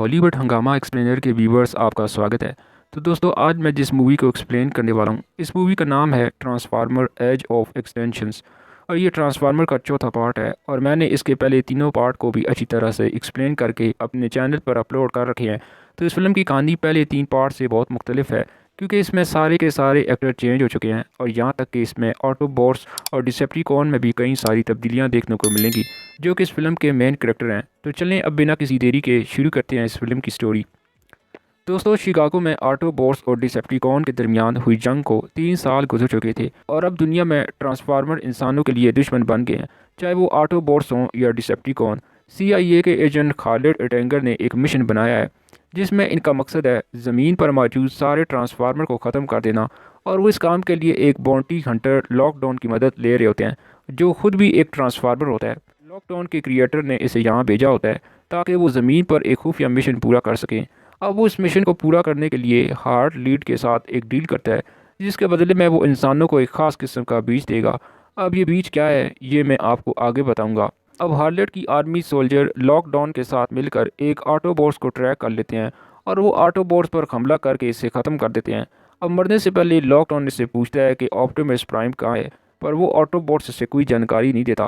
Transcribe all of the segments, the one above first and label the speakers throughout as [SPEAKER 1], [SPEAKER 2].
[SPEAKER 1] Hollywood हंगामा explainer के viewers आपका स्वागत है। तो दोस्तों, आज मैं जिस मूवी को एक्सप्लेन करने वाला हूँ, इस मूवी का नाम है ट्रांसफार्मर एज ऑफ एक्सटेंशंस। और ये ट्रांसफार्मर का चौथा पार्ट है और मैंने इसके पहले तीनों पार्ट को भी अच्छी तरह से एक्सप्लेन करके अपने चैनल पर अपलोड कर रखे हैं। तो इस फिल्म की कहानी पहले तीन पार्ट से बहुत मुख्तलिफ है, क्योंकि इसमें सारे के सारे एक्टर चेंज हो चुके हैं और यहाँ तक कि इसमें ऑटोबॉट्स और डिसेप्टिकॉन में भी कई सारी तब्दीलियाँ देखने को मिलेंगी, जो कि इस फिल्म के मेन करेक्टर हैं। तो चलें अब बिना किसी देरी के शुरू करते हैं इस फिल्म की स्टोरी। दोस्तों, शिकागो में ऑटोबॉट्स और डिसेप्टिकॉन के दरमियान हुई जंग को 3 साल गुजर चुके थे और अब दुनिया में ट्रांसफार्मर इंसानों के लिए दुश्मन बन गए हैं, चाहे वो ऑटोबॉट्स हों या डिसेप्टिकॉन। CIA के एजेंट खालिद एटेंगर ने एक मिशन बनाया है जिसमें इनका मकसद है ज़मीन पर मौजूद सारे ट्रांसफार्मर को ख़त्म कर देना। और वो इस काम के लिए एक बाउंटी हंटर लॉकडाउन की मदद ले रहे होते हैं, जो खुद भी एक ट्रांसफार्मर होता है। लॉकडाउन के क्रिएटर ने इसे यहाँ भेजा होता है ताकि वो ज़मीन पर एक खुफिया मिशन पूरा कर सकें। अब वो इस मिशन को पूरा करने के लिए हार्ट लीड के साथ एक डील करता है, जिसके बदले में वो इंसानों को एक ख़ास किस्म का बीज देगा। अब ये बीज क्या है, ये मैं आपको आगे बताऊंगा। अब हार्लेट की आर्मी सोल्जर लॉकडाउन के साथ मिलकर एक ऑटोबॉट्स को ट्रैक कर लेते हैं और वो ऑटोबॉट्स पर हमला करके इसे ख़त्म कर देते हैं। अब मरने से पहले लॉकडाउन इससे पूछता है कि ऑप्टिमस प्राइम कहाँ है, पर वो ऑटोबॉट्स से कोई जानकारी नहीं देता।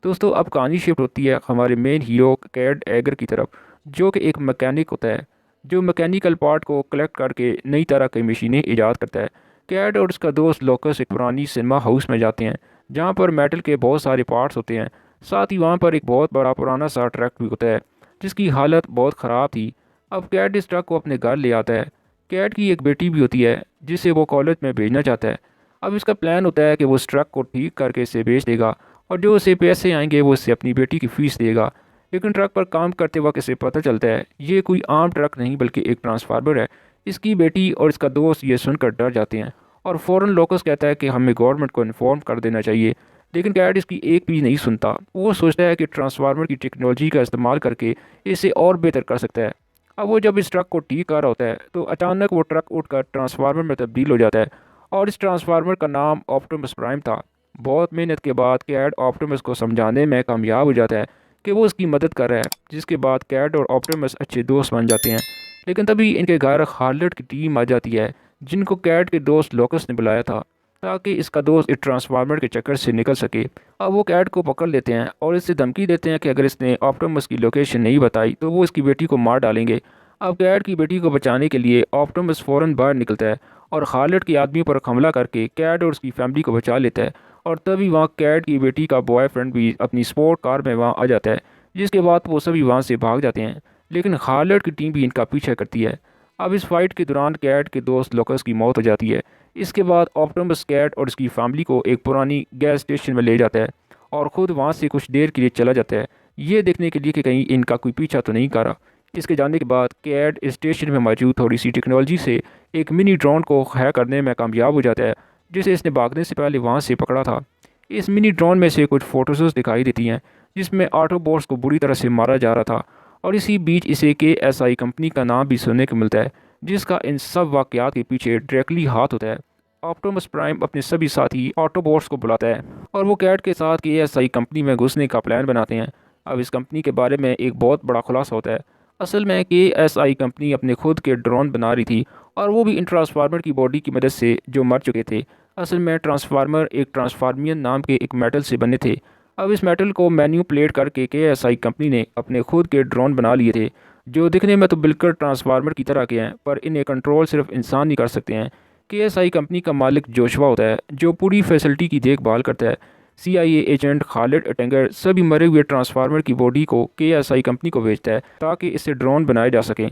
[SPEAKER 1] दोस्तों, अब कहानी शिफ्ट होती है हमारे मेन हीरो कैड एगर की तरफ, जो कि एक मैकेनिक होता है जो मैकेनिकल पार्ट को कलेक्ट करके नई तरह की मशीनें ईजाद करता है। कैड और उसका दोस्त लोकस एक पुरानी सिनेमा हाउस में जाते हैं जहाँ पर मेटल के बहुत सारे पार्ट्स होते हैं। साथ ही वहाँ पर एक बहुत बड़ा पुराना सा ट्रक भी होता है जिसकी हालत बहुत ख़राब थी। अब कैड इस ट्रक को अपने घर ले आता है। कैड की एक बेटी भी होती है जिसे वो कॉलेज में भेजना चाहता है। अब इसका प्लान होता है कि वो उस ट्रक को ठीक करके इसे बेच देगा और जो उसे पैसे आएंगे वो उससे अपनी बेटी की फ़ीस देगा। लेकिन ट्रक पर काम करते वक्त इसे पता चलता है ये कोई आम ट्रक नहीं बल्कि एक ट्रांसफार्मर है। इसकी बेटी और इसका दोस्त ये सुनकर डर जाते हैं और फ़ौरन लोकस कहता है कि हमें गवर्नमेंट को इन्फॉर्म कर देना चाहिए। लेकिन कैड इसकी एक भी नहीं सुनता। वो सोचता है कि ट्रांसफार्मर की टेक्नोलॉजी का इस्तेमाल करके इसे और बेहतर कर सकता है। अब वो जब इस ट्रक को ठीक कर रहा होता है तो अचानक वो ट्रक उठकर ट्रांसफार्मर में तब्दील हो जाता है और इस ट्रांसफार्मर का नाम ऑप्टिमस प्राइम था। बहुत मेहनत के बाद कैड ऑप्टिमस को समझाने में कामयाब हो जाता है कि वो उसकी मदद कर रहा है, जिसके बाद कैड और ऑप्टिमस अच्छे दोस्त बन जाते हैं। लेकिन तभी इनके घर हार्लेट की टीम आ जाती है जिनको कैड के दोस्त लोकस ने बुलाया था ताकि इसका दोस्त इस ट्रांसफार्मर के चक्कर से निकल सके। अब वो कैड को पकड़ लेते हैं और इससे धमकी देते हैं कि अगर इसने ऑप्टिमस की लोकेशन नहीं बताई तो वो इसकी बेटी को मार डालेंगे। अब कैड की बेटी को बचाने के लिए ऑप्टिमस फ़ौरन बाहर निकलता है और हार्लेट के आदमी पर हमला करके कैड और उसकी फैमिली को बचा लेता है। और तभी वहाँ कैड की बेटी का बॉयफ्रेंड भी अपनी स्पोर्ट कार में वहाँ आ जाता है, जिसके बाद वो सभी वहाँ से भाग जाते हैं। लेकिन हार्लेट की टीम भी इनका पीछा करती है। अब इस फाइट के दौरान कैड के दोस्त लोकस की मौत हो जाती है। इसके बाद ऑप्टिमस कैड और उसकी फैमिली को एक पुरानी गैस स्टेशन में ले जाता है और ख़ुद वहाँ से कुछ देर के लिए चला जाता है, ये देखने के लिए कि कहीं इनका कोई पीछा तो नहीं कर रहा। इसके जाने के बाद कैड स्टेशन में मौजूद थोड़ी सी टेक्नोलॉजी से एक मिनी ड्रोन को हैक करने में कामयाब हो जाता है, जिसे इसने भागने से पहले वहाँ से पकड़ा था। इस मिनी ड्रोन में से कुछ फोटोज़ दिखाई देती हैं जिसमें ऑटोबॉट्स को बुरी तरह से मारा जा रहा था और इसी बीच इसे KSI कंपनी का नाम भी सुनने को मिलता है, जिसका इन सब वाक़यात के पीछे डायरेक्टली हाथ होता है। ऑप्टिमस प्राइम अपने सभी साथी ऑटोबॉट्स को बुलाता है और वो कैट के साथ KSI कंपनी में घुसने का प्लान बनाते हैं। अब इस कंपनी के बारे में एक बहुत बड़ा खुलासा होता है। असल में KSI कंपनी अपने खुद के ड्रोन बना रही थी और वो भी इन ट्रांसफार्मर की बॉडी की मदद से जो मर चुके थे। असल में ट्रांसफार्मर एक ट्रांसफार्मियन नाम के एक मेटल से बने थे। अब इस मेटल को मैन्युपुलेट करके KSI कंपनी ने अपने खुद के ड्रोन बना लिए थे, जो दिखने में तो बिल्कुल ट्रांसफार्मर की तरह के हैं, पर इन्हें कंट्रोल सिर्फ इंसान ही कर सकते हैं। KSI कंपनी का मालिक जोशुआ होता है जो पूरी फैसिलिटी की देखभाल करता है। CIA एजेंट खालिद एटेंगर सभी मरे हुए ट्रांसफार्मर की बॉडी को KSI कंपनी को भेजता है ताकि इससे ड्रोन बनाए जा सकें।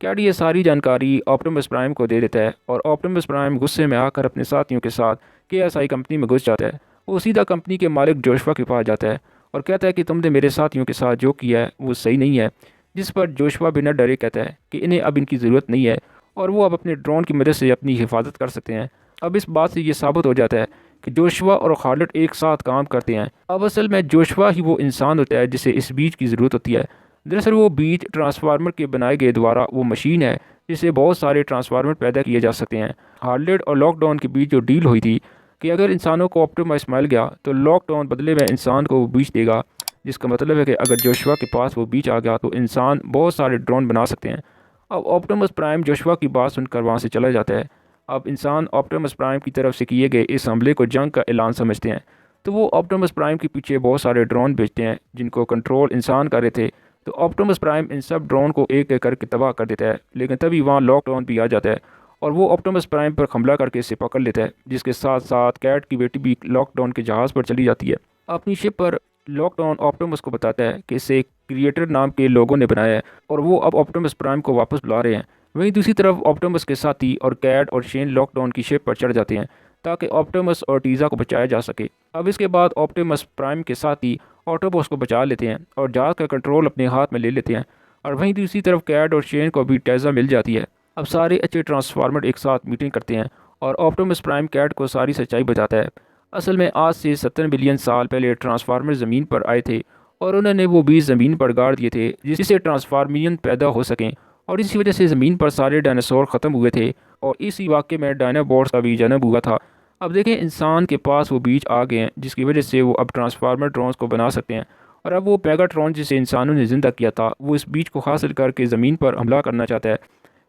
[SPEAKER 1] कैड ये सारी जानकारी ऑप्टिमस प्राइम को दे देता है और ऑप्टिमस प्राइम गुस्से में आकर अपने साथियों के साथ KSI कंपनी में घुस जाता है। वो सीधा कंपनी के मालिक जोशुआ के पास जाता है और कहता है कि तुमने मेरे साथियों के साथ जो किया है वो सही नहीं है। जिस पर जोशुआ बिना डरे कहता है कि इन्हें अब इनकी ज़रूरत नहीं है और वो अब अपने ड्रोन की मदद से अपनी हिफाजत कर सकते हैं। अब इस बात से ये साबित हो जाता है कि जोशुआ और खालिद एक साथ काम करते हैं। अब असल में जोशुआ ही वो इंसान होता है जिसे इस बीज की ज़रूरत होती है। दरअसल वो बीज ट्रांसफार्मर के बनाए गए द्वारा वो मशीन है जिससे बहुत सारे ट्रांसफार्मर पैदा किए जा सकते हैं। हार्लेट और लॉकडाउन के बीच जो डील हुई थी कि अगर इंसानों को ऑप्टिमाइज मिल गया तो लॉकडाउन बदले में इंसान को वो बीज देगा, जिसका मतलब है कि अगर जोशुआ के पास वो बीज आ गया तो इंसान बहुत सारे ड्रोन बना सकते हैं। अब ऑप्टिमस प्राइम जोशुआ की बात सुनकर वहाँ से चला जाता है। अब इंसान ऑप्टिमस प्राइम की तरफ से किए गए इस हमले को जंग का ऐलान समझते हैं, तो वो ऑप्टिमस प्राइम के पीछे बहुत सारे ड्रोन भेजते हैं जिनको कंट्रोल इंसान कर रहे थे। तो ऑप्टिमस प्राइम इन सब ड्रोन को एक एक करके तबाह कर देता है, लेकिन तभी वहाँ लॉकडाउन भी आ जाता है और वो ऑप्टिमस प्राइम पर हमला करके इसे पकड़ लेता है, जिसके साथ साथ कैट की बेटी भी लॉकडाउन के जहाज़ पर चली जाती है। अपनी शिप पर लॉकडाउन ऑप्टिमस को बताता है कि इसे क्रिएटर नाम के लोगों ने बनाया है और वो अब ऑप्टिमस प्राइम को वापस बुला रहे हैं। वहीं दूसरी तरफ ऑप्टिमस के साथी और कैट और शेन लॉकडाउन की शिप पर चढ़ जाते हैं ताकि ऑप्टिमस और टीज़ा को बचाया जा सके। अब इसके बाद ऑप्टिमस प्राइम के साथी ऑटोबॉस को बचा लेते हैं और जहाज़ का कंट्रोल अपने हाथ में ले लेते हैं। और वहीं दूसरी तरफ कैट और शेन को भी टेज़ा मिल जाती है। अब सारे अच्छे ट्रांसफार्मर एक साथ मीटिंग करते हैं और ऑप्टिमस प्राइम कैट को सारी सच्चाई बताता है। असल में आज से 70 बिलियन साल पहले ट्रांसफार्मर ज़मीन पर आए थे और उन्होंने वो बीज ज़मीन पर गाड़ दिए थे जिससे ट्रांसफार्मियन पैदा हो सकें, और इसी वजह से ज़मीन पर सारे डायनासोर ख़त्म हुए थे और इसी वाक़े में डायनाबॉट्स का भी जन्म हुआ था। अब देखें, इंसान के पास वो बीज आ गए हैं जिसकी वजह से वो अब ट्रांसफार्मर ड्रोन्स को बना सकते हैं। और अब वो पैगाट्रॉन जिसे इंसानों ने ज़िंदा किया था वो इस बीज को हासिल करके ज़मीन पर हमला करना चाहता है।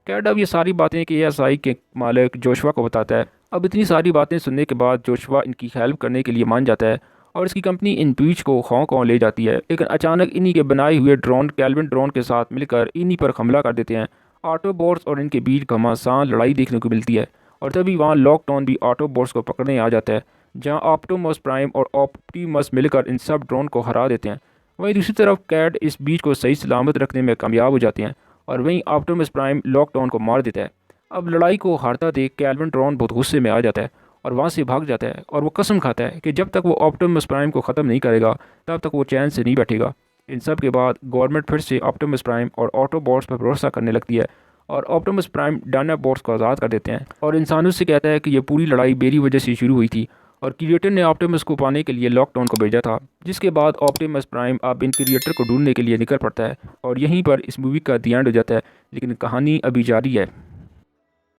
[SPEAKER 1] कैट अब ये सारी बातें KSI के मालिक जोशुआ को बताता है। अब इतनी सारी बातें सुनने के बाद जोशुआ इनकी हेल्प करने के लिए मान जाता है और इसकी कंपनी इन बीज को हांगकांग ले जाती है। लेकिन अचानक इन्हीं के बनाए हुए ड्रोन कैल्विन ड्रोन के साथ मिलकर इन्हीं पर हमला कर देते हैं। ऑटोबॉट्स और इनके बीच घमासान लड़ाई देखने को मिलती है और तभी वहाँ लॉकडाउन भी ऑटोबॉट्स को पकड़ने आ जाता है, जहाँ ऑप्टिमस प्राइम और ऑप्टिमस मिलकर इन सब ड्रोन को हरा देते हैं। वहीं दूसरी तरफ कैट इस बीज को सही सलामत रखने में कामयाब हो जाते हैं और वहीं ऑप्टिमस प्राइम लॉकडाउन को मार देता है। अब लड़ाई को हारता देख कैल्विन ड्रोन बहुत गुस्से में आ जाता है और वहाँ से भाग जाता है और वो कसम खाता है कि जब तक वो ऑप्टिमस प्राइम को ख़त्म नहीं करेगा तब तक वो चैन से नहीं बैठेगा। इन सब के बाद गवर्नमेंट फिर से ऑप्टिमस प्राइम और ऑटोबॉट्स पर भरोसा करने लगती है और ऑप्टिमस प्राइम डायनाबॉट्स को आज़ाद कर देते हैं और इंसानों से कहता है कि यह पूरी लड़ाई मेरी वजह से शुरू हुई थी और क्रिएटर ने ऑप्टिमस को पाने के लिए लॉकडाउन को भेजा था। जिसके बाद ऑप्टिमस प्राइम अब इन क्रिएटर को ढूंढने के लिए निकल पड़ता है और यहीं पर इस मूवी का द एंड हो जाता है, लेकिन कहानी अभी जारी है।